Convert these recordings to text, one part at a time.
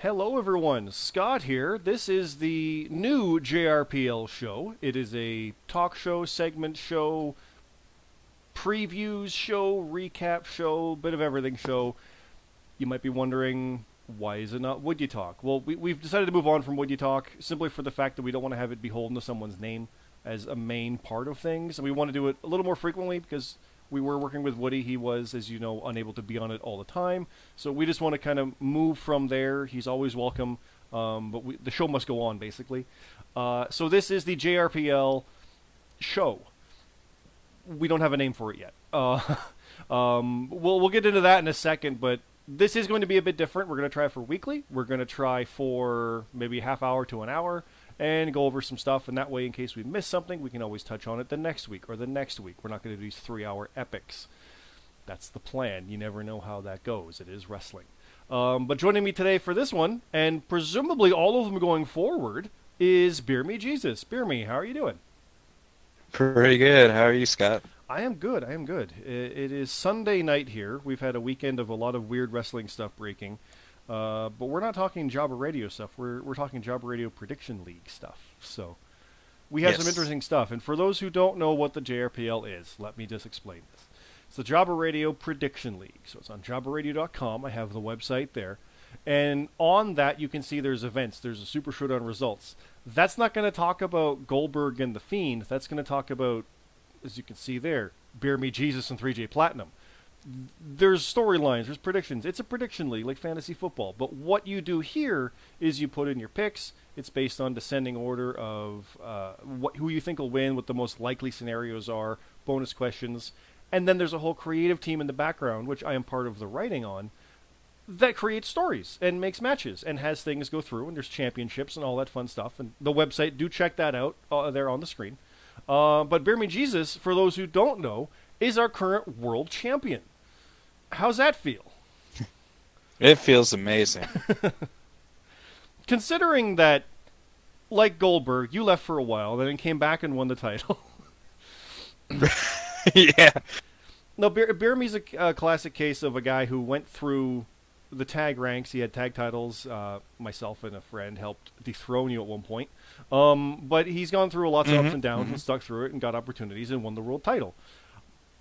Hello, everyone. Scott here. This is the new JRPL show. It is a talk show, segment show, previews show, recap show, bit of everything show. You might be wondering, why is it not Would You Talk? Well, we've decided to move on from Would You Talk simply for the fact that we don't want to have it beholden to someone's name as a main part of things. And we want to do it a little more frequently because we were working with Woody. He was, as you know, unable to be on it all the time. So we just want to kind of move from there. He's always welcome, but the show must go on, basically. So this is the JRPL show. We don't have a name for it yet. We'll get into that in a second, but this is going to be a bit different. We're going to try it for weekly. We're going to try for maybe a half hour to an hour and go over some stuff, and that way, in case we miss something, we can always touch on it the next week or the next week. We're not going to do these 3-hour epics. That's the plan. You never know how that goes. It is wrestling. But joining me today for this one, and presumably all of them going forward, is BeerMeJesus. BeerMe, how are you doing? Pretty good. How are you, Scott? I am good. It is Sunday night here. We've had a weekend of a lot of weird wrestling stuff breaking. But we're not talking Jobber Radio stuff. We're talking Jobber Radio Prediction League stuff. So we have some interesting stuff. And for those who don't know what the JRPL is, let me just explain this. It's the Jobber Radio Prediction League. So it's on jobberradio.com. I have the website there. And on that, you can see there's events. There's a Super ShowDown results. That's not going to talk about Goldberg and The Fiend. That's going to talk about, as you can see there, BeerMeJesus and 3J Platinum. There's storylines, there's predictions. It's a prediction league like fantasy football. But what you do here is you put in your picks. It's based on descending order of who you think will win, what the most likely scenarios are, bonus questions. And then there's a whole creative team in the background, which I am part of the writing on, that creates stories and makes matches and has things go through. And there's championships and all that fun stuff. And the website, do check that out there on the screen. But BeerMeJesus, for those who don't know, is our current world champion. How's that feel? It feels amazing. Considering that, like Goldberg, you left for a while, then came back and won the title. Yeah. No, BeerMe's a classic case of a guy who went through the tag ranks. He had tag titles. Myself and a friend helped dethrone you at one point. But he's gone through lots of ups and downs and stuck through it and got opportunities and won the world title.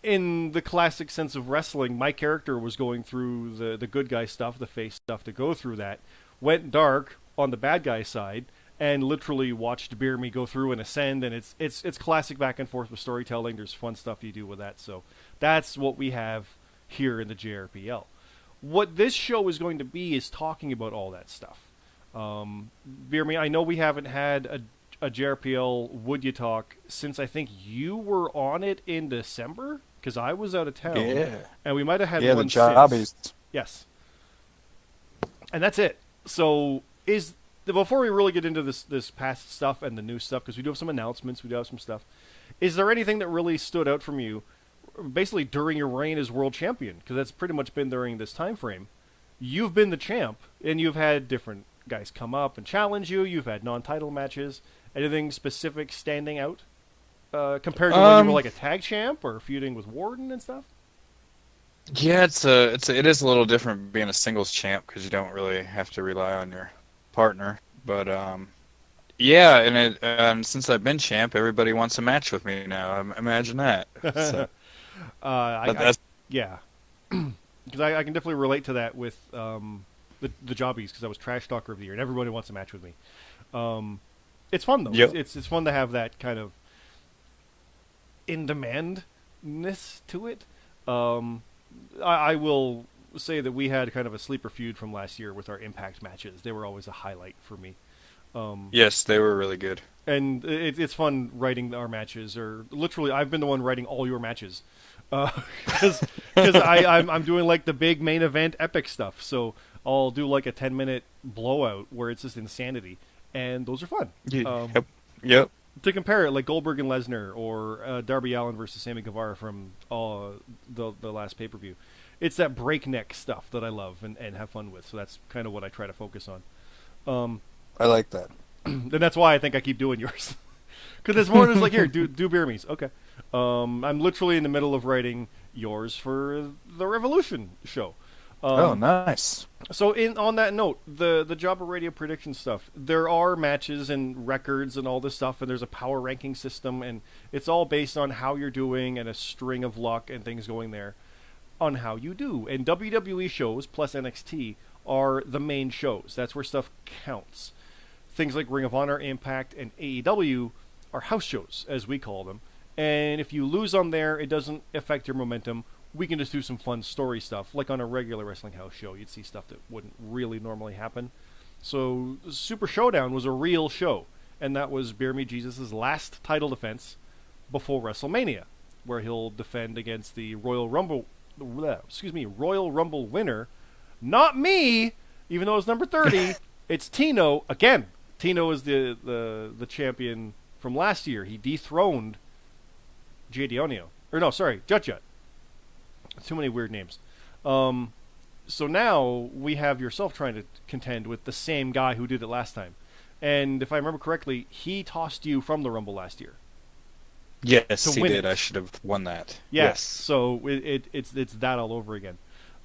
In the classic sense of wrestling, my character was going through the good guy stuff, the face stuff to go through that. Went dark on the bad guy side and literally watched BeerMe go through and ascend, and it's classic back and forth with storytelling. There's fun stuff you do with that. So that's what we have here in the JRPL. What this show is going to be is talking about all that stuff. BeerMe, I know we haven't had a JRPL Would You Talk since I think you were on it in December, because I was out of town. Yeah. And we might have had Yeah, one the jobbies. since. Yes. And that's it. So before we really get into this past stuff and the new stuff, because we do have some announcements, we do have some stuff, is there anything that really stood out from you basically during your reign as world champion? Because that's pretty much been during this time frame. You've been the champ, and you've had different guys come up and challenge you. You've had non-title matches. Anything specific standing out compared to when you were like a tag champ or feuding with Warden and stuff? Yeah, it is a little different being a singles champ because you don't really have to rely on your partner. But yeah, and since I've been champ, everybody wants a match with me now. Imagine that. So, yeah, because I can definitely relate to that with the jobbies, because I was trash talker of the year and everybody wants a match with me. It's fun though. Yep. It's fun to have that kind of in-demandness to it. I will say that we had kind of a sleeper feud from last year with our Impact matches. They were always a highlight for me. Yes, they were really good. And it's fun writing our matches, or literally I've been the one writing all your matches. Because I'm doing like the big main event epic stuff. So I'll do like a 10-minute blowout where it's just insanity. And those are fun. Yep. To compare it, like Goldberg and Lesnar, or Darby Allin versus Sammy Guevara from the last pay-per-view. It's that breakneck stuff that I love and have fun with. So that's kind of what I try to focus on. I like that. And that's why I think I keep doing yours. Because it's more just like, here, do BeerMe's. Okay. I'm literally in the middle of writing yours for the Revolution show. Oh, nice. So on that note, the Jobber Radio prediction stuff, there are matches and records and all this stuff, and there's a power ranking system, and it's all based on how you're doing and a string of luck and things going there on how you do. And WWE shows plus NXT are the main shows. That's where stuff counts. Things like Ring of Honor, Impact, and AEW are house shows, as we call them. And if you lose on there, it doesn't affect your momentum. We can just do some fun story stuff. Like on a regular wrestling house show, you'd see stuff that wouldn't really normally happen. So Super ShowDown was a real show, and that was BeerMeJesus' last title defense before WrestleMania, where he'll defend against the Royal Rumble winner, not me, even though it's number 30. It's Tino again. Tino is the champion from last year. He dethroned Jay Dionio. Or no, sorry, Jut. Too many weird names. So now we have yourself trying to contend with the same guy who did it last time. And if I remember correctly, he tossed you from the Rumble last year. Yes, he did. I should have won that. Yes. So it's that all over again.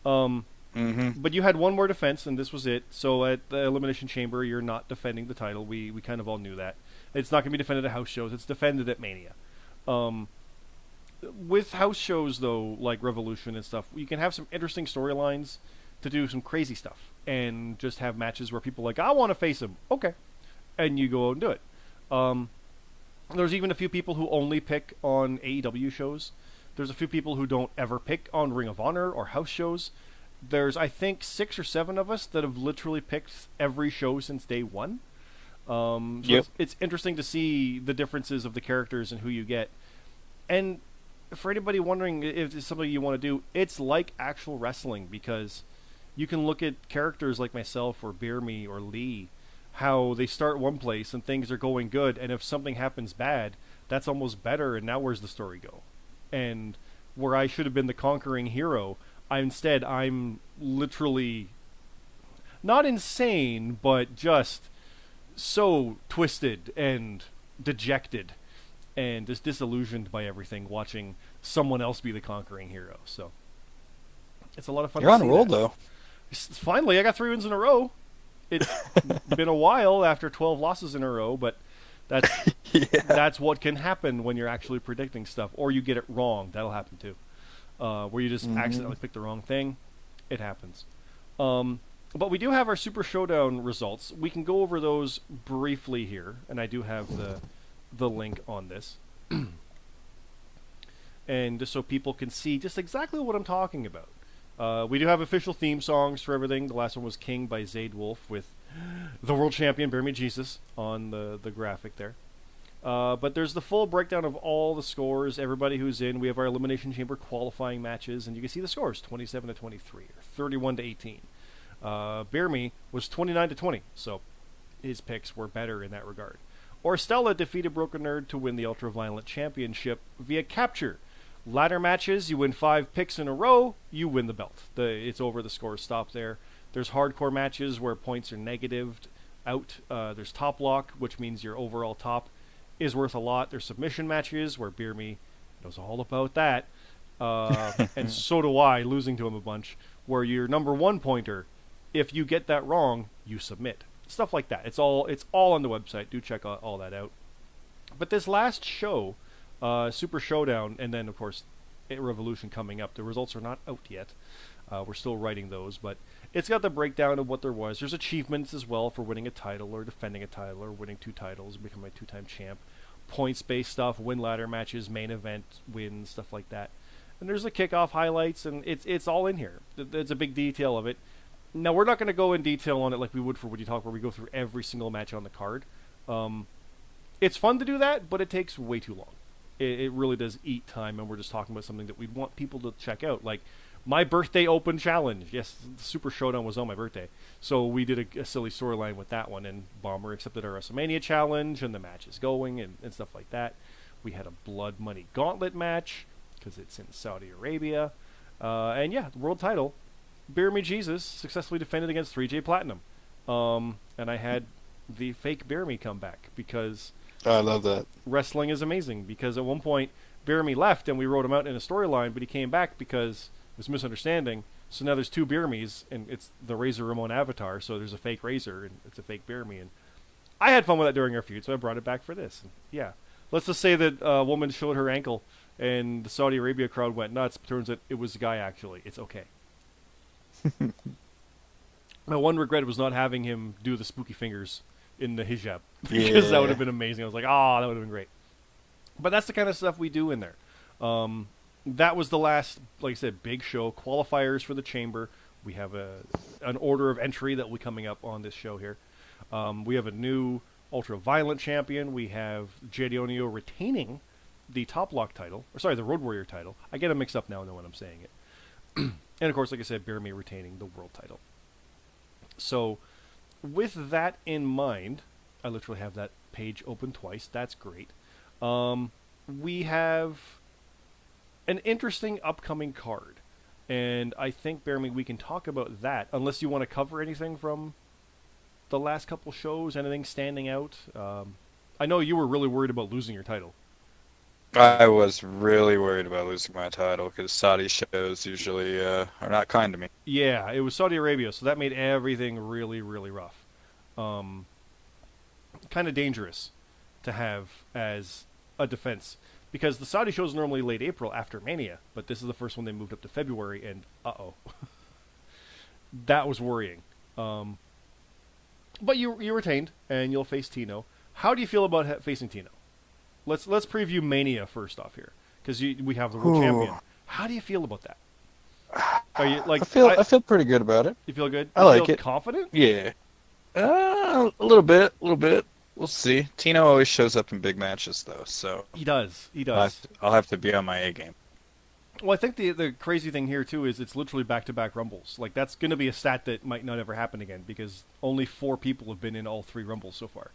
But you had one more defense, and this was it. So at the Elimination Chamber, you're not defending the title. We kind of all knew that. It's not going to be defended at house shows. It's defended at Mania. With house shows, though, like Revolution and stuff, you can have some interesting storylines to do some crazy stuff. And just have matches where people are like, I want to face him. Okay. And you go out and do it. There's even a few people who only pick on AEW shows. There's a few people who don't ever pick on Ring of Honor or house shows. There's, I think, 6 or 7 of us that have literally picked every show since day one. So it's interesting to see the differences of the characters and who you get. And for anybody wondering if it's something you want to do, it's like actual wrestling, because you can look at characters like myself or BeerMe or Lee, how they start one place and things are going good, and if something happens bad, that's almost better, and now where's the story go? And where I should have been the conquering hero, I'm literally not insane, but just so twisted and dejected and just disillusioned by everything, watching someone else be the conquering hero. So it's a lot of fun. You're on a roll, though. Finally, I got 3 wins in a row. It's been a while after 12 losses in a row, but that's that's what can happen when you're actually predicting stuff, or you get it wrong. That'll happen too, where you just accidentally pick the wrong thing. It happens. But we do have our Super ShowDown results. We can go over those briefly here, and I do have the link on this. And just so people can see just exactly what I'm talking about. We do have official theme songs for everything. The last one was King by Zayd Wolf with the world champion BeerMeJesus on the graphic there. But there's the full breakdown of all the scores, everybody who's in. We have our Elimination Chamber qualifying matches, and you can see the scores, 27 to 23 or 31 to 18. BeerMe was 29 to 20, so his picks were better in that regard. Orstella defeated Broken Nerd to win the Ultraviolent Championship via capture. Ladder matches, you win 5 picks in a row, you win the belt. It's over, the scores stop there. There's hardcore matches where points are negatived out. There's top lock, which means your overall top is worth a lot. There's submission matches where BeerMe knows all about that. And so do I, losing to him a bunch, where your number 1 pointer, if you get that wrong, you submit. Stuff like that. It's all on the website. Do check all that out. But this last show, Super ShowDown, and then, of course, Revolution coming up. The results are not out yet. We're still writing those, but it's got the breakdown of what there was. There's achievements as well for winning a title or defending a title or winning 2 titles, becoming a 2-time champ. Points-based stuff, win ladder matches, main event wins, stuff like that. And there's the kickoff highlights, and it's all in here. It's a big detail of it. Now, we're not going to go in detail on it like we would for Woody Talk, where we go through every single match on the card. It's fun to do that, but it takes way too long. It really does eat time, and we're just talking about something that we want people to check out. Like, my birthday open challenge. Yes, Super ShowDown was on my birthday. So we did a silly storyline with that one, and Bomber accepted our WrestleMania challenge, and the match is going, and stuff like that. We had a Blood Money Gauntlet match, because it's in Saudi Arabia. And yeah, the world title, BeerMeJesus successfully defended against 3J Platinum. And I had the fake BeerMe come back, because I love that. Wrestling is amazing, because at one point BeerMe left and we wrote him out in a storyline, but he came back because it was a misunderstanding. So now there's two BeerMe's, and it's the Razor Ramon avatar. So there's a fake Razor, and it's a fake BeerMe. And I had fun with that during our feud, so I brought it back for this. And yeah, let's just say that a woman showed her ankle, and the Saudi Arabia crowd went nuts. But turns out it was a guy actually. It's okay. My one regret was not having him do the spooky fingers in the hijab because that would have been amazing. I was like, oh, that would have been great. But that's the kind of stuff we do in there. That was the last, like I said, big show. Qualifiers for the chamber. We have an order of entry that will be coming up on this show here. We have a new ultra-violent champion. We have Jedionio retaining the Top Lock title. Or sorry, the Road Warrior title. I get them mixed up now when I'm saying it. And of course, like I said, BeerMe retaining the world title. So, with that in mind, I literally have that page open twice. That's great. We have an interesting upcoming card. And I think, BeerMe, we can talk about that. Unless you want to cover anything from the last couple shows, anything standing out. I know you were really worried about losing your title. I was really worried about losing my title because Saudi shows usually are not kind to me. Yeah, it was Saudi Arabia, so that made everything really, really rough. Kind of dangerous to have as a defense because the Saudi shows are normally late April after Mania, but this is the first one they moved up to February, and that was worrying. But you retained, and you'll face Tino. How do you feel about facing Tino? Let's preview Mania first off here, because we have the world champion. How do you feel about that? Are you like? I feel pretty good about it. You feel good? I like it. Confident? Yeah. A little bit. We'll see. Tino always shows up in big matches though, so he does. I'll have to be on my A game. Well, I think the crazy thing here too is it's literally back-to-back Rumbles. Like that's going to be a stat that might not ever happen again because only 4 people have been in all 3 Rumbles so far.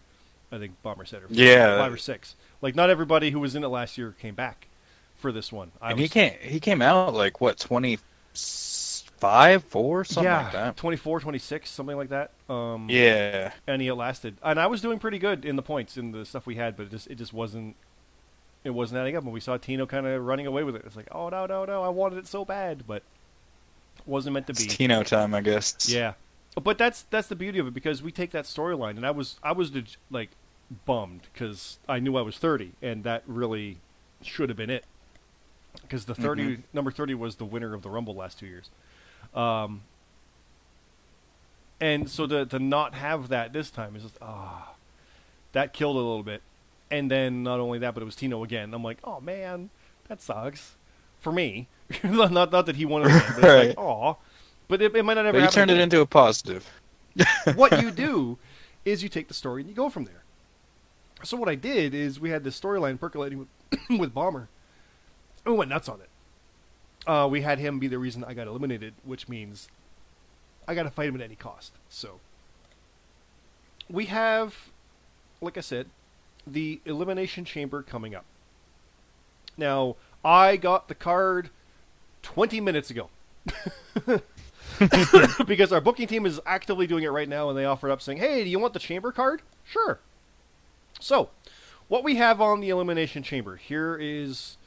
I think Bomber said, or 5 or 6. Like not everybody who was in it last year came back for this one. He came out like what 25, 4, something like that. 24, 26, something like that. Yeah, and he lasted, and I was doing pretty good in the points in the stuff we had, but it just wasn't. It wasn't adding up, and we saw Tino kind of running away with it. It's like, oh no, I wanted it so bad, but it wasn't meant to be. It's Tino time, I guess. Yeah, but that's the beauty of it because we take that storyline, and I was like bummed because I knew I was 30, and that really should have been it because the 30 number 30 was the winner of the Rumble last 2 years, and so to not have that this time is just that killed a little bit. And then not only that, but it was Tino again. I'm like, oh man, that sucks for me. not that he won it again, but it's like, aw. But it might not ever happen. You turned it into a positive. What you do is you take the story and you go from there. So what I did is we had this storyline percolating with Bomber. We went nuts on it. We had him be the reason I got eliminated, which means I got to fight him at any cost. So we have, like I said, the Elimination Chamber coming up. Now, I got the card 20 minutes ago. Because our booking team is actively doing it right now, and they offered up saying, hey, do you want the Chamber card? Sure. So, what we have on the Elimination Chamber, here is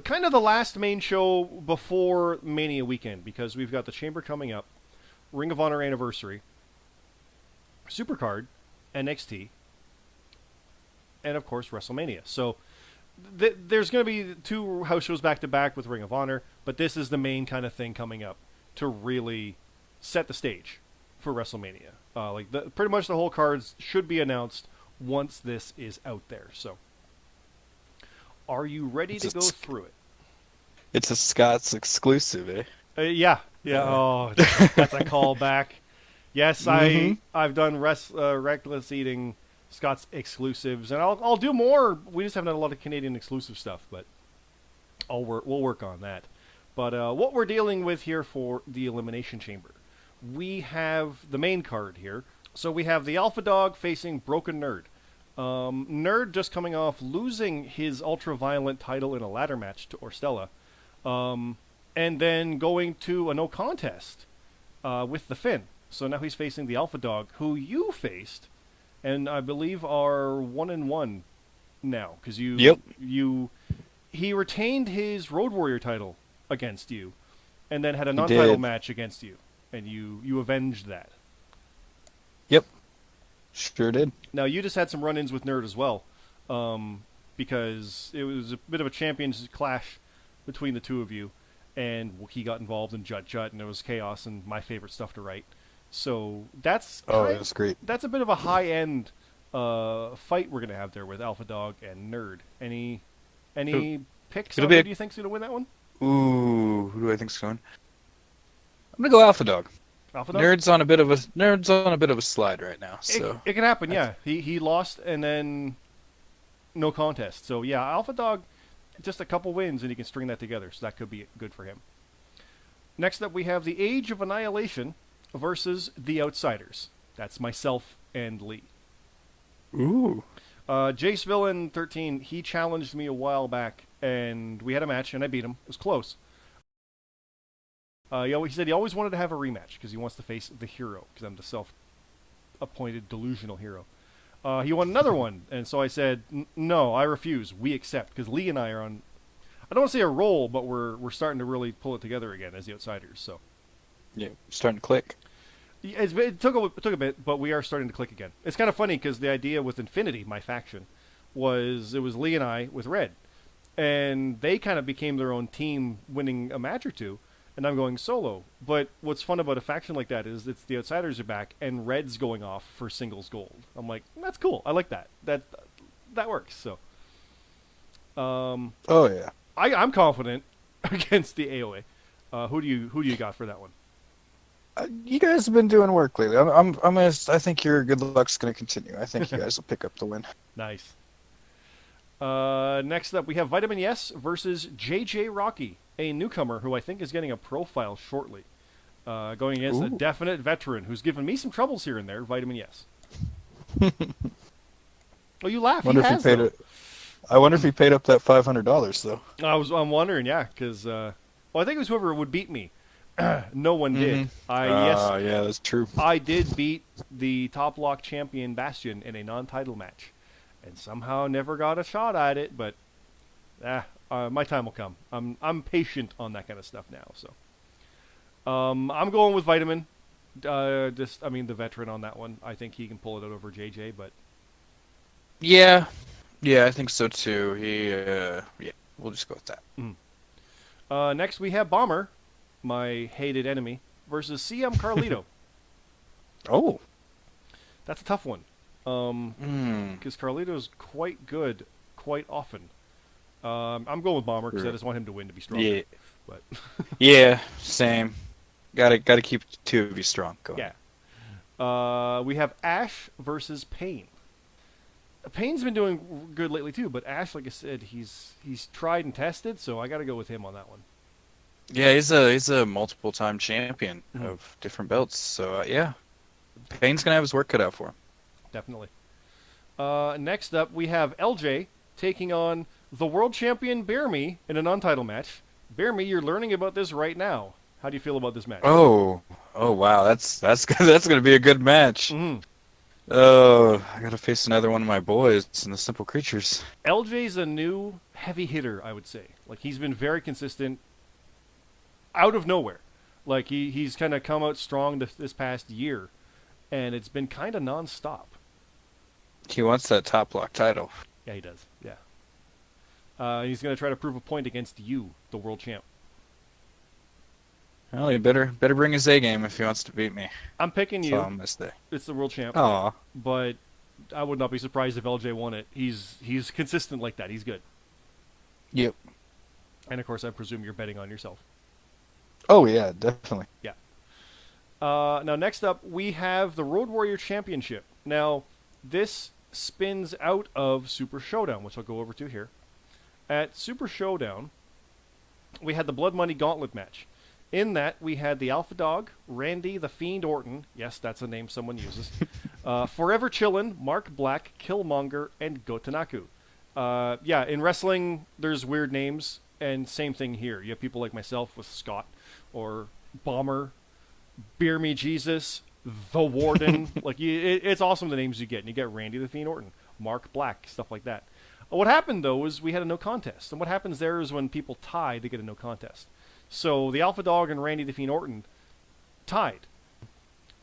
kind of the last main show before Mania weekend, because we've got the Chamber coming up, Ring of Honor Anniversary, Supercard, NXT, and of course WrestleMania. So there's going to be 2 house shows back to back with Ring of Honor, but this is the main kind of thing coming up to really set the stage for WrestleMania. Pretty much the whole cards should be announced once this is out there. So, are you ready to go through it? It's a Scott's exclusive, eh? Yeah. Oh, that's a callback. Yes, I've done Reckless Eating Scott's exclusives, and I'll do more. We just haven't done a lot of Canadian exclusive stuff, but we'll work on that. But what we're dealing with here for the Elimination Chamber, we have the main card here. So we have the Alpha Dog facing Broken Nerd. Nerd just coming off losing his ultra-violent title in a ladder match to Orstella, and then going to a no contest with the Finn. So now he's facing the Alpha Dog, who you faced, and I believe are 1-1 now because he retained his Road Warrior title against you, and then had a He non-title did. match against you, and you avenged that. Yep. Sure did. Now you just had some run-ins with Nerd as well, because it was a bit of a champions clash between the two of you, and Wookiee got involved in Jut Jut, and there was chaos and my favorite stuff to write. So Oh, it was great. that's a bit of a high-end fight we're gonna have there with Alpha Dog and Nerd. Any picks It'll on be who do you think's gonna win that one? Ooh, who do I think's going? I'm gonna go Alpha Dog. Alpha Dog. Nerd's on a bit of a slide right now. So It can happen. Yeah, he lost and then no contest. So yeah, Alpha Dog, just a couple wins and he can string that together. So that could be good for him. Next up, we have the Age of Annihilation versus the Outsiders. That's myself and Lee. ooh, Jace Villain 13, he challenged me a while back, and we had a match, and I beat him. It was close. He said he always wanted to have a rematch because he wants to face the hero, because I'm the self-appointed delusional hero. He won another one, and so I said, no, I refuse. We accept, because Lee and I are on, I don't want to say a roll, but we're starting to really pull it together again as the Outsiders. So yeah, starting to click. it took a bit, but we are starting to click again. It's kind of funny because the idea with Infinity, my faction, was it was Lee and I with Red, and they kind of became their own team, winning a match or two, and I'm going solo. But what's fun about a faction like that is it's the Outsiders are back, and Red's going off for singles gold. I'm like, that's cool. I like that. That works. So, Oh yeah. I'm confident against the AOA. Who do you got for that one? You guys have been doing work lately. I think your good luck's gonna continue. I think you guys will pick up the win. Nice. Next up, we have Vitamin Yes versus JJ Rocky, a newcomer who I think is getting a profile shortly. Going against a Ooh. definite veteran who's given me some troubles here and there, Vitamin Yes. Oh, you laugh. Wonder He if he has, paid though. it. I wonder if he paid up that $500 though. I'm wondering, yeah, because well, I think it was whoever would beat me. No one did. Yeah, that's true. I did beat the top lock champion Bastion in a non-title match, and somehow never got a shot at it. But my time will come. I'm patient on that kind of stuff now. So I'm going with Vitamin. The veteran on that one. I think he can pull it out over JJ. But Yeah, yeah, I think so too. Yeah, we'll just go with that. next we have Bomber, my hated enemy, versus CM Carlito. Oh. That's a tough one. Because Carlito's quite good quite often. I'm going with Bomber because I just want him to win to be stronger. Yeah. But Yeah, same. Gotta keep the two of you strong going. yeah. We have Ash versus Pain. Pain's been doing good lately too, but Ash, like I said, he's tried and tested, so I got to go with him on that one. Yeah, he's a multiple time champion Mhm. of different belts. So yeah, Payne's gonna have his work cut out for him. Definitely. Next up, we have LJ taking on the world champion BeerMe in a non-title match. BeerMe, you're learning about this right now. How do you feel about this match? Oh wow, that's gonna be a good match. Mhm. Oh, I gotta face another one of my boys in the Simple Creatures. LJ's a new heavy hitter, I would say. Like, he's been very consistent out of nowhere. Like, he's kind of come out strong this past year, and it's been kind of non-stop. He wants that top block title. Yeah, he does. Yeah. He's going to try to prove a point against you, the world champ. Well, he better bring his A game if he wants to beat me. I'm picking So you. I'll miss that. It's the world champ. Aw. But I would not be surprised if LJ won it. He's consistent like that. He's good. Yep. And, of course, I presume you're betting on yourself. Oh yeah, definitely. Yeah. Now, next up, we have the Road Warrior Championship. Now, this spins out of Super Showdown, which I'll go over to here. At Super Showdown, we had the Blood Money Gauntlet match. In that, we had the Alpha Dog, Randy the Fiend Orton. Yes, that's a name someone uses. Forever Chillin', Mark Black, Killmonger, and Gotanaku. Yeah, in wrestling, there's weird names, and same thing here. You have people like myself with Scott, or Bomber, BeerMeJesus, The Warden. It's awesome the names you get. And you get Randy the Fiend Orton, Mark Black, stuff like that. What happened, though, is we had a no contest. And what happens there is when people tie, they get a no contest. So the Alpha Dog and Randy the Fiend Orton tied.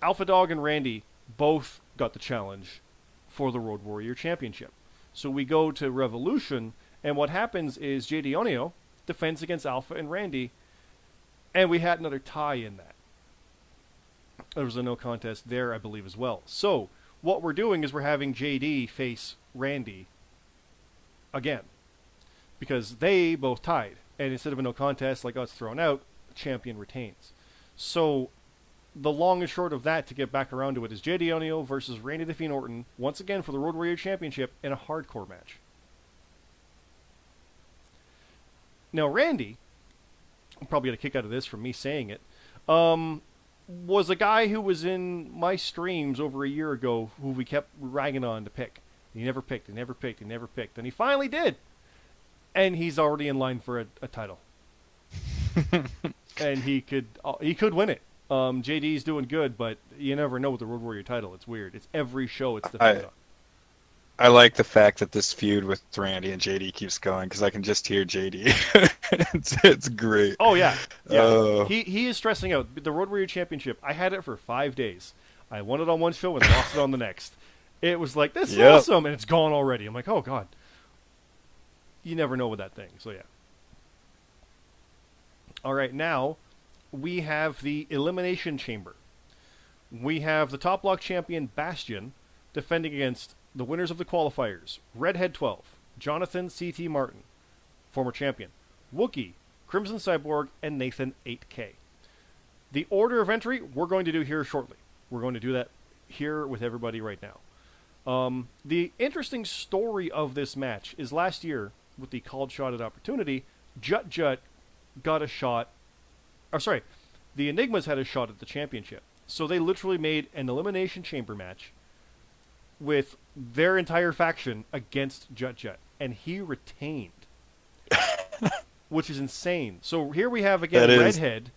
Alpha Dog and Randy both got the challenge for the Road Warrior Championship. So we go to Revolution, and what happens is JD Onio defends against Alpha and Randy, and we had another tie in that. There was a no contest there, I believe, as well. So what we're doing is we're having JD face Randy again, because they both tied. And instead of a no contest, like us thrown out, the champion retains. So the long and short of that, to get back around to it, is JD Onio versus Randy the Fiend Orton, once again for the Road Warrior Championship in a hardcore match. Now, Randy, I'm probably going to kick out of this from me saying it, was a guy who was in my streams over a year ago who we kept ragging on to pick. He never picked, he never picked, he never picked. And he finally did. And he's already in line for a title. And he could win it. JD's doing good, but you never know with the Road Warrior title. It's weird. It's every show it's defended on. I like the fact that this feud with Randy and JD keeps going because I can just hear JD. it's great. Oh yeah. He is stressing out. The Road Warrior Championship, I had it for 5 days. I won it on one show and lost it on the next. It was like, this is awesome, and it's gone already. I'm like, oh god. You never know with that thing. So yeah. All right, now we have the Elimination Chamber. We have the Top Block champion Bastion defending against the winners of the qualifiers: Redhead 12, Jonathan C.T. Martin, former champion, Wookie, Crimson Cyborg, and Nathan 8K. The order of entry we're going to do here shortly. We're going to do that here with everybody right now. The interesting story of this match is last year, with the called shot at opportunity, Jut got a shot. Or sorry, the Enigmas had a shot at the championship. So they literally made an Elimination Chamber match with their entire faction against Jut, and he retained, which is insane. So here we have again Redhead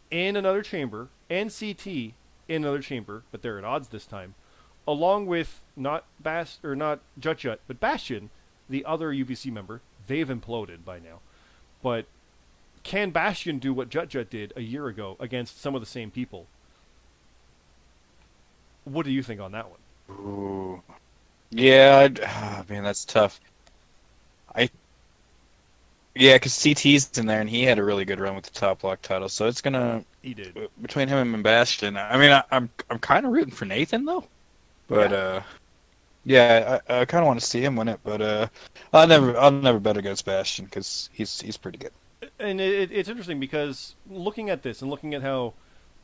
in another chamber and CT in another chamber, but they're at odds this time, along with not Jut, but Bastion, the other UVC member. They've imploded by now, but can Bastion do what Jut did a year ago against some of the same people? What do you think on that one? Ooh. Yeah, man, that's tough. Because CT's in there, and he had a really good run with the Top Block title, so it's gonna. He did. Between him and Bastion. I mean, I'm kind of rooting for Nathan though, but I kind of want to see him win it, but I'll never bet against Bastion because he's pretty good. And it's interesting because looking at this and looking at how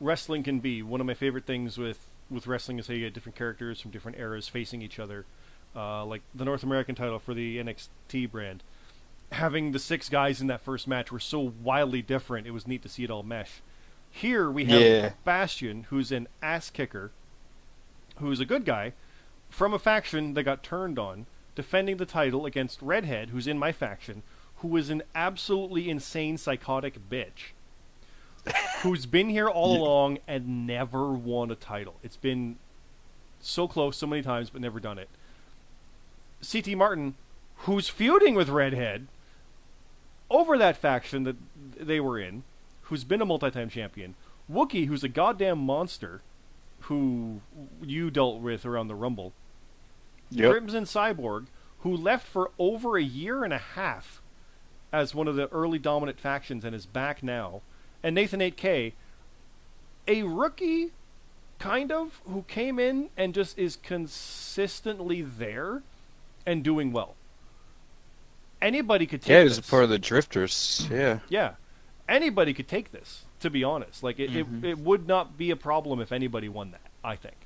wrestling can be, one of my favorite things with wrestling is how you get different characters from different eras facing each other. Like the North American title for the NXT brand. Having the 6 guys in that first match were so wildly different, it was neat to see it all mesh. Here we have Bastion, who's an ass kicker, who's a good guy, from a faction that got turned on, defending the title against Redhead, who's in my faction, who is an absolutely insane psychotic bitch, who's been here all along and never won a title. It's been so close so many times, but never done it. C.T. Martin, who's feuding with Redhead over that faction that they were in, who's been a multi-time champion. Wookie, who's a goddamn monster, who you dealt with around the Rumble. Yep. Crimson Cyborg, who left for over a year and a half as one of the early dominant factions and is back now. And Nathan 8K, a rookie, kind of, who came in and just is consistently there and doing well. Anybody could take this. Yeah, he was a part of the Drifters. Yeah. Yeah. Anybody could take this, to be honest. Like, it would not be a problem if anybody won that, I think.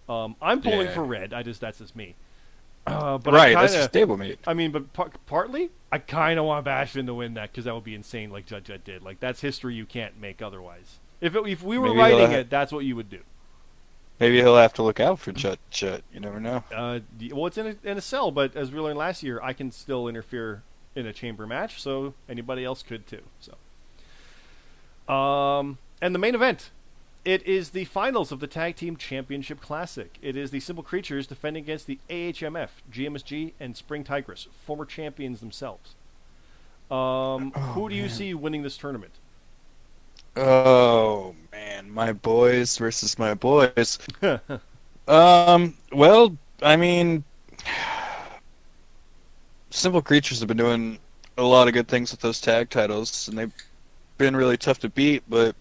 I'm pulling for Red. That's just me. But right, that's your stablemate. I mean, but partly, I kind of want Bastion to win that because that would be insane like Jut did. Like, that's history you can't make otherwise. If we were writing it, that's what you would do. Maybe he'll have to look out for Jut. You never know. Well, it's in a cell, but as we learned last year, I can still interfere in a chamber match, so anybody else could too. So, and the main event, it is the finals of the Tag Team Championship Classic. It is the Simple Creatures defending against the AHMF, GMSG, and Spring Tigress, former champions themselves. Who do you see winning this tournament? Oh man, my boys versus my boys. Hmm. Well, I mean, Simple Creatures have been doing a lot of good things with those tag titles, and they've been really tough to beat. But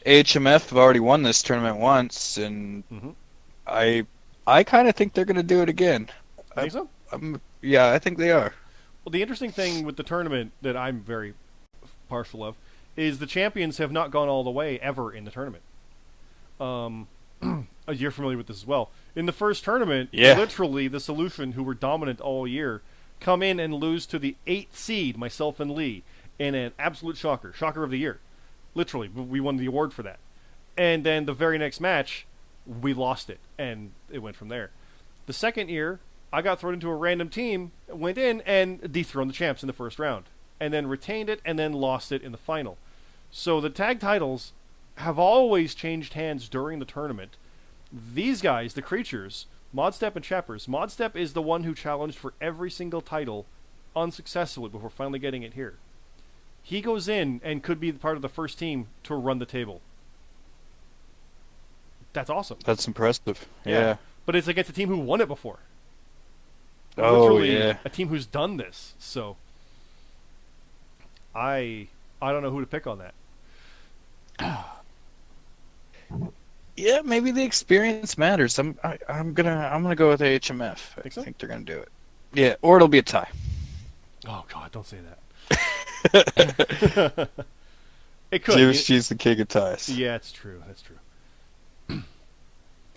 HMF have already won this tournament once, and I, I kind of think they're going to do it again. You think so? Yeah, I think they are. Well, the interesting thing with the tournament that I'm very partial of is the champions have not gone all the way ever in the tournament. Um, you're familiar with this as well. In the first tournament, Yeah. literally the Solution, who were dominant all year, come in and lose to the 8th seed, myself and Lee, in an absolute shocker of the year. Literally, we won the award for that. And then the very next match, we lost it, and it went from there. The second year, I got thrown into a random team, went in, and dethroned the champs in the first round, and then retained it, and then lost it in the final. So the tag titles have always changed hands during the tournament. These guys, the Creatures, Modstep and Chappers, Modstep is the one who challenged for every single title unsuccessfully before finally getting it here. He goes in and could be part of the first team to run the table. That's awesome. That's impressive. Yeah. But it's against a team who won it before. Oh, Literally yeah. a team who's done this. So I don't know who to pick on that. Yeah, maybe the experience matters. I'm gonna go with HMF. Think so? I think they're gonna do it. Yeah, or it'll be a tie. Oh God, don't say that. It could. She's the king of ties. Yeah, it's true. That's true.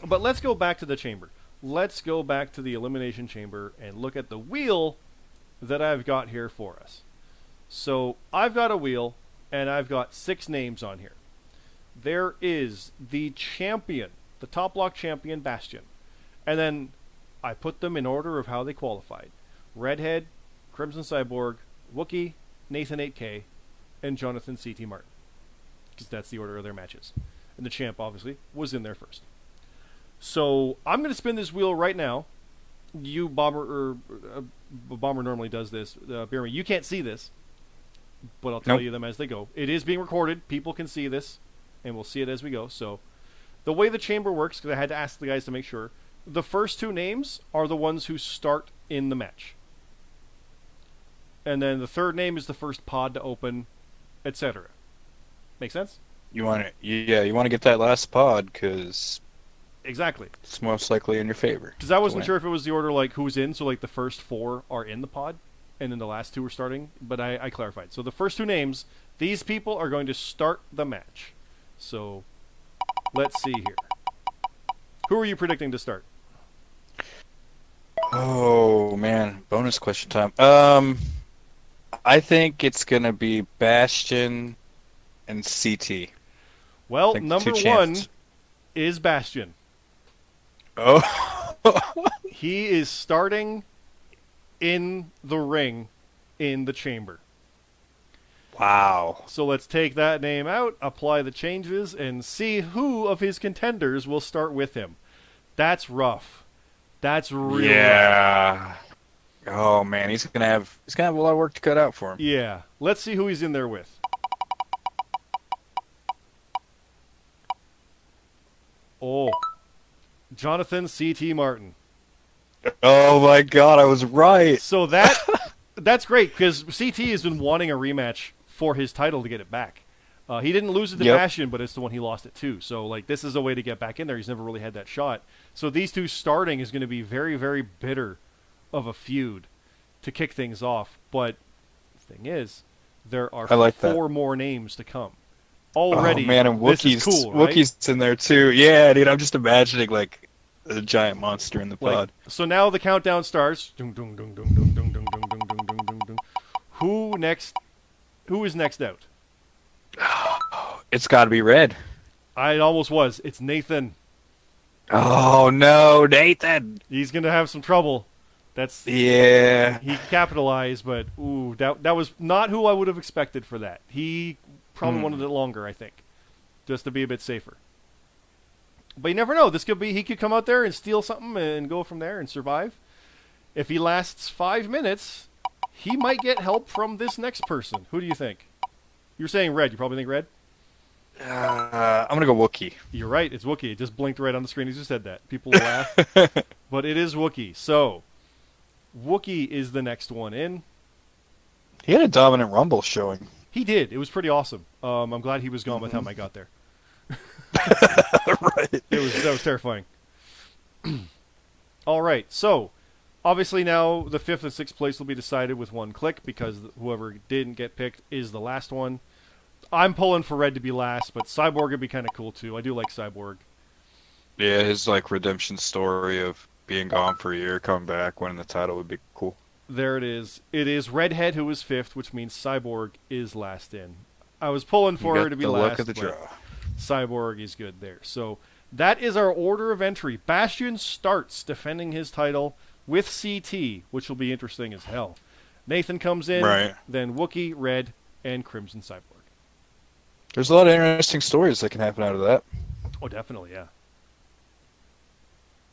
But let's go back to the chamber. Let's go back to the Elimination Chamber and look at the wheel that I've got here for us. So I've got a wheel, and I've got 6 names on here. There is the champion, the top block champion, Bastion. And then I put them in order of how they qualified. Redhead, Crimson Cyborg, Wookie, Nathan 8K, and Jonathan C.T. Martin. Because that's the order of their matches. And the champ, obviously, was in there first. So I'm going to spin this wheel right now. You, Bomber normally does this. BeerMe, you can't see this, but I'll tell you them as they go. It is being recorded. People can see this, and we'll see it as we go. So the way the chamber works, because I had to ask the guys to make sure, the first 2 names are the ones who start in the match. And then the third name is the first pod to open, etc. Make sense? You want to, yeah, you want to get that last pod because Exactly. it's most likely in your favor. Because I wasn't sure if it was the order like who's in, so like the first 4 are in the pod, and then the last 2 are starting. But I clarified. So the first 2 names, these people are going to start the match. So let's see here. Who are you predicting to start? Oh man, bonus question time. I think it's gonna be Bastion and CT. Well, Think number 1 2 champs. is Bastion. Oh. He is starting in the ring in the chamber. Wow. So let's take that name out, apply the changes, and see who of his contenders will start with him. That's rough. That's really rough. Yeah. Oh man, he's gonna have a lot of work to cut out for him. Yeah. Let's see who he's in there with. Oh. Jonathan C.T. Martin. Oh my god, I was right. So that's great, because CT has been wanting a rematch for his title to get it back. He didn't lose it to Bastion, but it's the one he lost it to. So like this is a way to get back in there. He's never really had that shot. So these 2 starting is going to be very, very bitter of a feud to kick things off. But the thing is, there are 4 more names to come. Already, oh man, and this is Wookiee's cool, right? Wookiee's in there too. Yeah, dude, I'm just imagining like a giant monster in the pod. So now the countdown starts. Dung, dung, dung, dung, dung, dung, dung, dung, dung, dung, dung, dung, dung. Who is next out? It's got to be Red. It almost was. It's Nathan. Oh no, Nathan. He's gonna have some trouble. Yeah. He capitalized, but ooh, that was not who I would have expected for that. He probably wanted it longer, I think, just to be a bit safer. But you never know. He could come out there and steal something and go from there and survive. If he lasts 5 minutes, he might get help from this next person. Who do you think? You're saying Red. You probably think Red? I'm gonna go Wookiee. You're right. It's Wookiee. It just blinked right on the screen as you said that. People will laugh, but it is Wookiee. So Wookiee is the next one in. He had a dominant Rumble showing. He did. It was pretty awesome. I'm glad he was gone by the time I got there. Right. That was terrifying. All right. So obviously now the fifth and sixth place will be decided with one click because whoever didn't get picked is the last one. I'm pulling for Red to be last, but Cyborg would be kind of cool too. I do like Cyborg. Yeah, his like redemption story of being gone for a year, coming back, winning the title would be cool. There it is. It is Redhead who is fifth, which means Cyborg is last in. I was pulling for her to be the last, luck of the but draw. Cyborg is good there. So that is our order of entry. Bastion starts defending his title with CT, which will be interesting as hell. Nathan comes in, Right. then Wookiee, Red, and Crimson Cyborg. There's a lot of interesting stories that can happen out of that. Oh, definitely, yeah.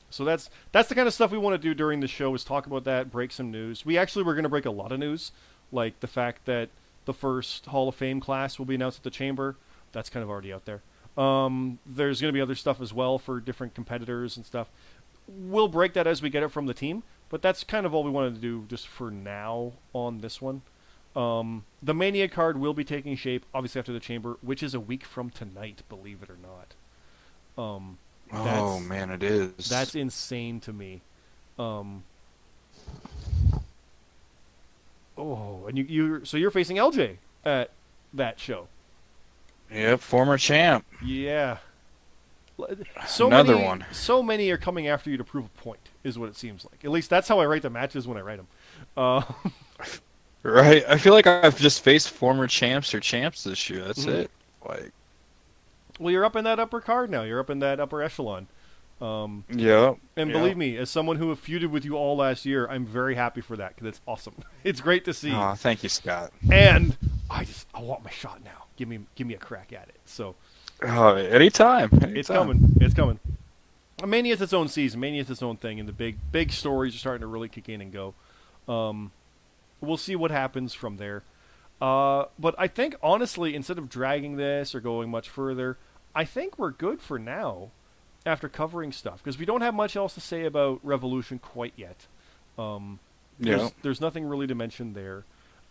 So that's the kind of stuff we want to do during the show is talk about that, break some news. We actually were going to break a lot of news, like the fact that the first Hall of Fame class will be announced at the Chamber. That's kind of already out there. There's going to be other stuff as well for different competitors and stuff. We'll break that as we get it from the team, but that's kind of all we wanted to do just for now on this one. The Mania card will be taking shape, obviously, after the Chamber, which is a week from tonight, believe it or not. Oh man, it is. That's insane to me. Oh, and you're facing LJ at that show. Yep, former champ. Yeah. Another one. So many are coming after you to prove a point, is what it seems like. At least that's how I write the matches when I write them. Right. I feel like I've just faced former champs or champs this year. That's it. Like. Well, you're up in that upper card now. You're up in that upper echelon. Yeah. And believe me, as someone who have feuded with you all last year, I'm very happy for that because it's awesome. It's great to see. Oh, thank you, Scott. And I want my shot now. Give me a crack at it. So. Oh, anytime. It's coming. It's coming. Mania is its own season. Mania is its own thing, and the big stories are starting to really kick in and go. We'll see what happens from there. But I think, honestly, instead of dragging this or going much further, I think we're good for now after covering stuff. Because we don't have much else to say about Revolution quite yet. There's nothing really to mention there.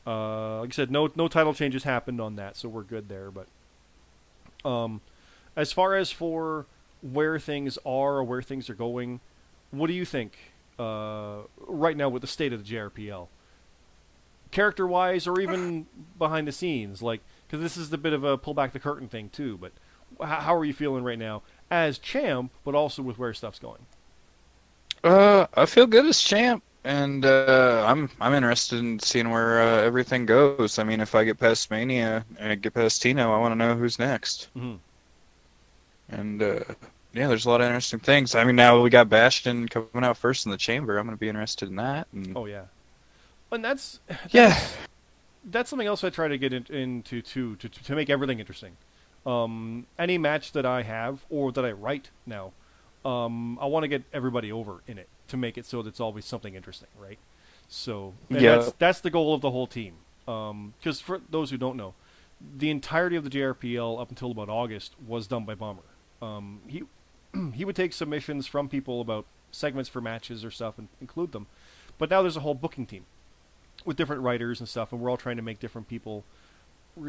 Like I said, no title changes happened on that, so we're good there. But as far as for where things are or where things are going, what do you think right now with the state of the JRPL? Character-wise, or even behind the scenes, like, because this is a bit of a pull back the curtain thing too. But how are you feeling right now as champ, but also with where stuff's going? I feel good as champ, and I'm interested in seeing where everything goes. I mean, if I get past Mania and get past Tino, I want to know who's next. Mm-hmm. And yeah, there's a lot of interesting things. I mean, now we got Bastion coming out first in the Chamber. I'm going to be interested in that. And Oh yeah, and that's something else I try to get into too, to make everything interesting. Any match that I have or that I write now, I want to get everybody over in it to make it so that it's always something interesting, right? So that's the goal of the whole team. Because for those who don't know, the entirety of the JRPL up until about August was done by Bomber. He would take submissions from people about segments for matches or stuff and include them. But now there's a whole booking team with different writers and stuff, and we're all trying to make different people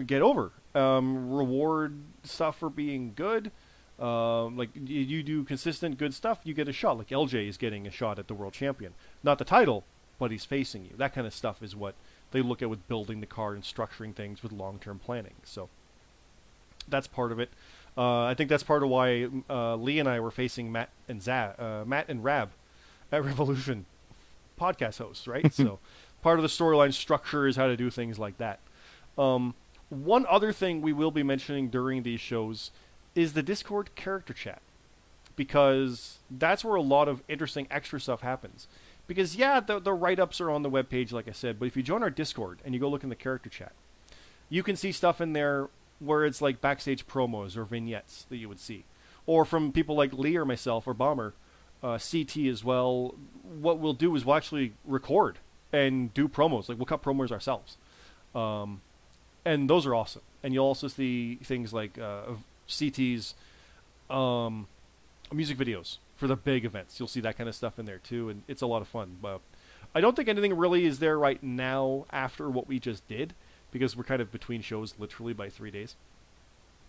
get over. Reward stuff for being good. Like you do consistent good stuff, you get a shot. Like LJ is getting a shot at the world champion, not the title, but he's facing you. That kind of stuff is what they look at with building the card and structuring things with long-term planning. So that's part of it. I think that's part of why Lee and I were facing Matt and Rab at Revolution podcast hosts, right? So part of the storyline structure is how to do things like that. One other thing we will be mentioning during these shows is the Discord character chat, because that's where a lot of interesting extra stuff happens. Because, yeah, the write-ups are on the webpage, like I said, but if you join our Discord and you go look in the character chat, you can see stuff in there where it's like backstage promos or vignettes that you would see. Or from people like Lee or myself or Bomber, CT as well. What we'll do is we'll actually record and do promos. Like, we'll cut promos ourselves. And those are awesome. And you'll also see things like CT's music videos for the big events. You'll see that kind of stuff in there too, and it's a lot of fun. But I don't think anything really is there right now after what we just did, because we're kind of between shows literally by 3 days.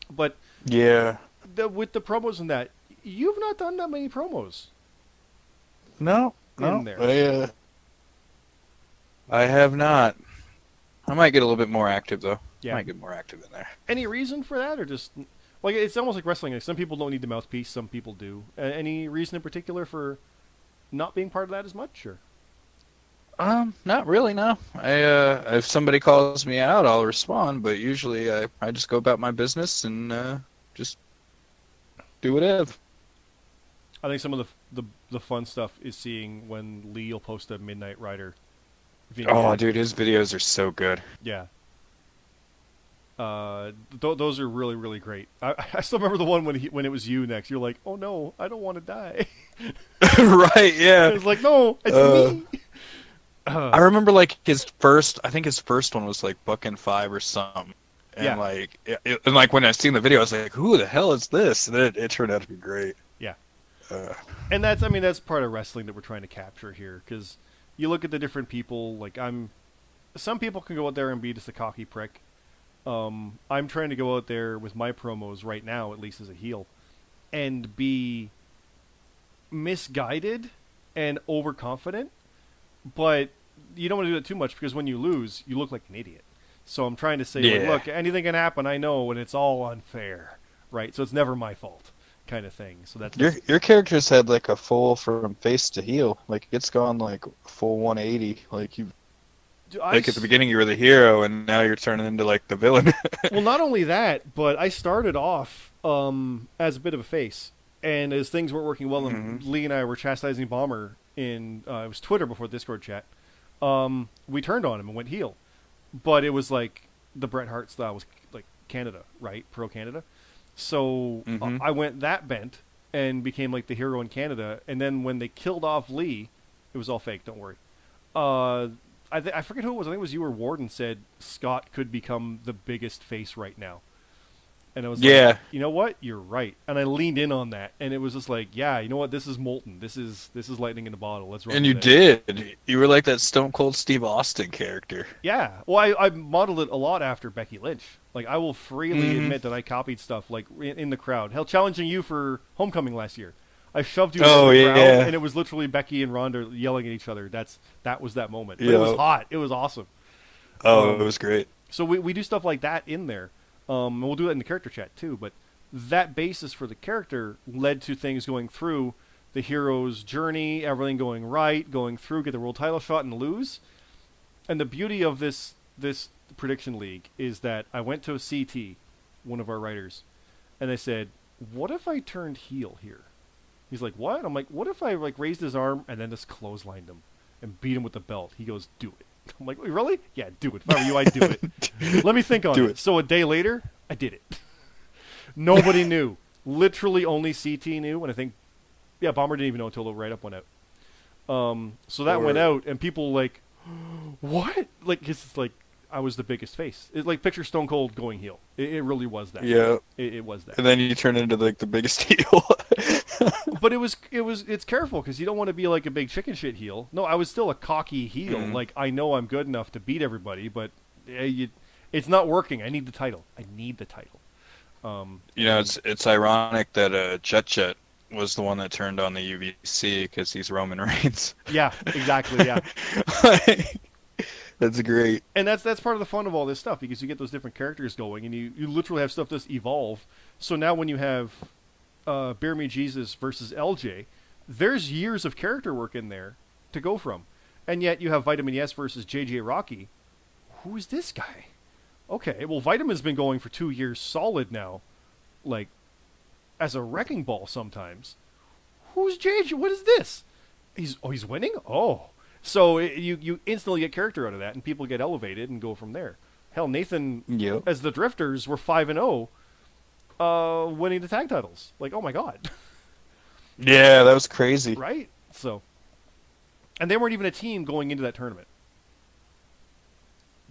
But Yeah. with the promos and that, you've not done that many promos No, in no, there. I have not. I might get a little bit more active though. Yeah. Might get more active in there. Any reason for that, or just like it's almost like wrestling? Like some people don't need the mouthpiece, some people do. Any reason in particular for not being part of that as much, or? Not really, no. If somebody calls me out, I'll respond, but usually I just go about my business and just do whatever. I think some of the fun stuff is seeing when Lee will post a Midnight Rider vignette. Oh, dude, his videos are so good. Yeah. Those are really, really great. I still remember the one when it was you next. You're like, oh no, I don't want to die. Right, yeah. It was like, no, it's me. I remember like I think his first one was like Buckin' 5 or something. And Yeah. like, and like when I seen the video, I was like, who the hell is this? And it turned out to be great. Yeah. Uh, And that's part of wrestling that we're trying to capture here, because you look at the different people. Like some people can go out there and be just a cocky prick. I'm trying to go out there with my promos right now, at least as a heel, and be misguided and overconfident. But you don't want to do that too much, because when you lose, you look like an idiot. So I'm trying to say, like, Yeah. look, anything can happen, I know, and it's all unfair, right? So it's never my fault, kind of thing. So that's your character's had like a full from face to heel. Like it's gone like full 180. Like you, like at the beginning you were the hero, and now you're turning into like the villain. Well, not only that, but I started off as a bit of a face, and as things weren't working well, and Lee and I were chastising Bomber in it was Twitter before Discord chat. We turned on him and went heel, but it was like the Bret Hart style was like Canada, right? Pro Canada. So I went that bent and became like the hero in Canada, and then when they killed off Lee, it was all fake. Don't worry. I forget who it was. I think it was you or Warden said Scott could become the biggest face right now. And I was like, you know what? You're right. And I leaned in on that, and it was just like, yeah, you know what? This is molten. This is lightning in a bottle. Let's run. And you with it. did. You were like that Stone Cold Steve Austin character. Yeah. Well, I modeled it a lot after Becky Lynch. Like, I will freely admit that I copied stuff like in the crowd. Hell, challenging you for Homecoming last year. I shoved you in the crowd, and it was literally Becky and Ronda yelling at each other. That was that moment. But it was hot. It was awesome. Oh, it was great. So we do stuff like that in there. And we'll do that in the character chat too. But that basis for the character led to things going through the hero's journey, everything going right, going through, get the world title shot and lose. And the beauty of this prediction league is that I went to a CT, one of our writers, and they said, "What if I turned heel here?" He's like, "What?" I'm like, "What if I like raised his arm and then just clotheslined him and beat him with the belt?" He goes, "Do it." I'm like, "Really? Yeah, do it. If I were you, I'd do it." Let me think on it. So a day later, I did it. Nobody knew. Literally only CT knew, and I think, yeah, Bomber didn't even know until the write-up went out. So that went out, and people like, what? Like, it's like I was the biggest face. It's like picture Stone Cold going heel. It really was that. Yeah. It was that. And then you turn into like the biggest heel. But it's careful, because you don't want to be like a big chicken shit heel. No, I was still a cocky heel. Like, I know I'm good enough to beat everybody, but it's not working. I need the title. You know, it's ironic that Jet was the one that turned on the UVC because he's Roman Reigns. Yeah, exactly. Yeah. That's great. And that's part of the fun of all this stuff, because you get those different characters going, and you literally have stuff just evolve. So now when you have BeerMeJesus versus LJ, there's years of character work in there to go from. And yet you have Vitamin Yes versus JJ Rocky. Who is this guy? Okay, well, Vitamin's been going for 2 years solid now, like, as a wrecking ball sometimes. Who's JJ? What is this? He's winning? Oh. So you instantly get character out of that, and people get elevated and go from there. Hell, Nathan, as the Drifters, were 5-0, winning the tag titles. Like, oh my god. Yeah, that was crazy. Right? So, and they weren't even a team going into that tournament.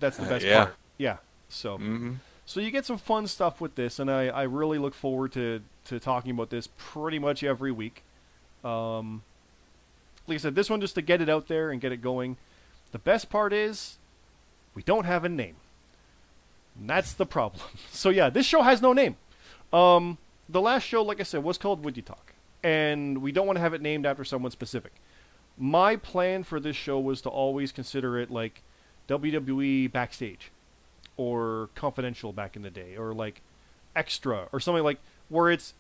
That's the best part. Yeah. So, So you get some fun stuff with this, and I really look forward to talking about this pretty much every week. Um, like I said, this one just to get it out there and get it going. The best part is we don't have a name. And that's the problem. So yeah, this show has no name. The last show, like I said, was called Would You Talk, and we don't want to have it named after someone specific. My plan for this show was to always consider it like WWE Backstage or Confidential back in the day, or like Extra or something like where it's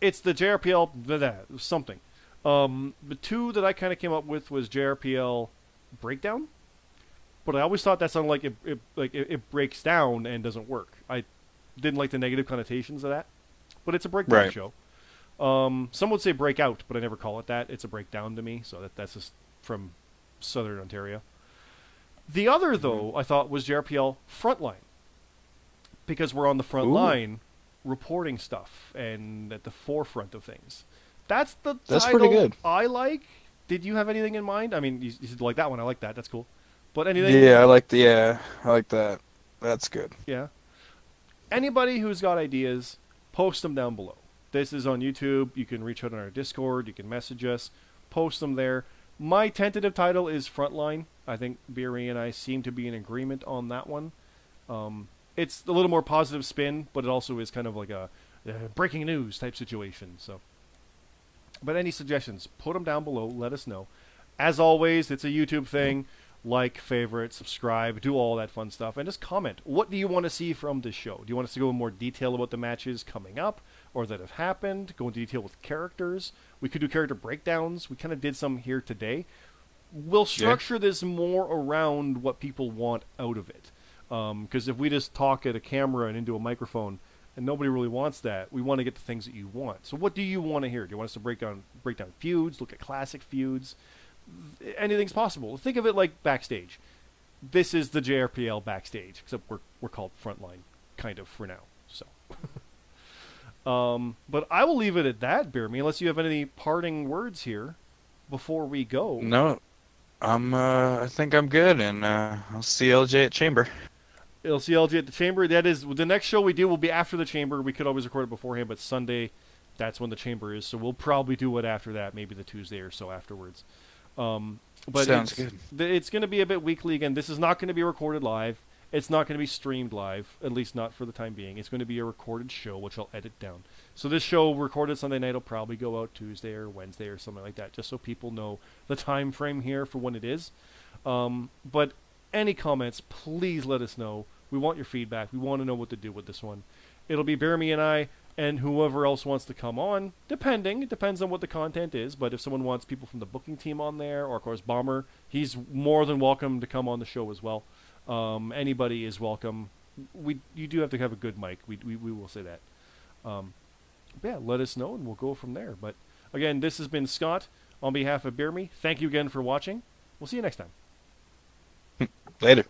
the JRPL something. The two that I kind of came up with was JRPL Breakdown, but I always thought that sounded like it breaks down and doesn't work. I didn't like the negative connotations of that, but it's a breakdown Right. show. Some would say breakout, but I never call it that. It's a breakdown to me, so that's just from Southern Ontario. The other, though, I thought was JRPL Frontline, because we're on the front Ooh. line reporting stuff and at the forefront of things. That's the That's title pretty good. I like. Did you have anything in mind? I mean, you said like that one. I like that. That's cool. But anything? I like that. That's good. Yeah. Anybody who's got ideas, post them down below. This is on YouTube. You can reach out on our Discord. You can message us. Post them there. My tentative title is Frontline. I think Beery and I seem to be in agreement on that one. It's a little more positive spin, but it also is kind of like a breaking news type situation. So, but any suggestions, put them down below. Let us know. As always, it's a YouTube thing. Like, favorite, subscribe, do all that fun stuff, and just comment. What do you want to see from this show? Do you want us to go in more detail about the matches coming up, or that have happened? Go into detail with characters. We could do character breakdowns. We kind of did some here today. We'll structure this more around what people want out of it. Because if we just talk at a camera and into a microphone, and nobody really wants that, we want to get the things that you want. So what do you want to hear? Do you want us to break down feuds, look at classic feuds? Anything's possible. Think of it like Backstage. This is the JRPL Backstage, except we're called Frontline, kind of, for now. So, but I will leave it at that, Beer Me, unless you have any parting words here before we go. No, I think I'm good, and I'll see LJ at Chamber. It'll see LG at the Chamber. That is, the next show we do will be after the Chamber. We could always record it beforehand, but Sunday, that's when the Chamber is. So we'll probably do it after that, maybe the Tuesday or so afterwards. But Sounds good. It's going to be a bit weekly again. This is not going to be recorded live. It's not going to be streamed live, at least not for the time being. It's going to be a recorded show, which I'll edit down. So this show, recorded Sunday night, will probably go out Tuesday or Wednesday or something like that, just so people know the time frame here for when it is. But any comments, please let us know. We want your feedback. We want to know what to do with this one. It'll be Bearme and I, and whoever else wants to come on, depending. It depends on what the content is, but if someone wants people from the booking team on there, or of course Bomber, he's more than welcome to come on the show as well. Anybody is welcome. You do have to have a good mic. We will say that. Yeah, let us know, and we'll go from there. But again, this has been Scott on behalf of Beerme. Thank you again for watching. We'll see you next time. Later.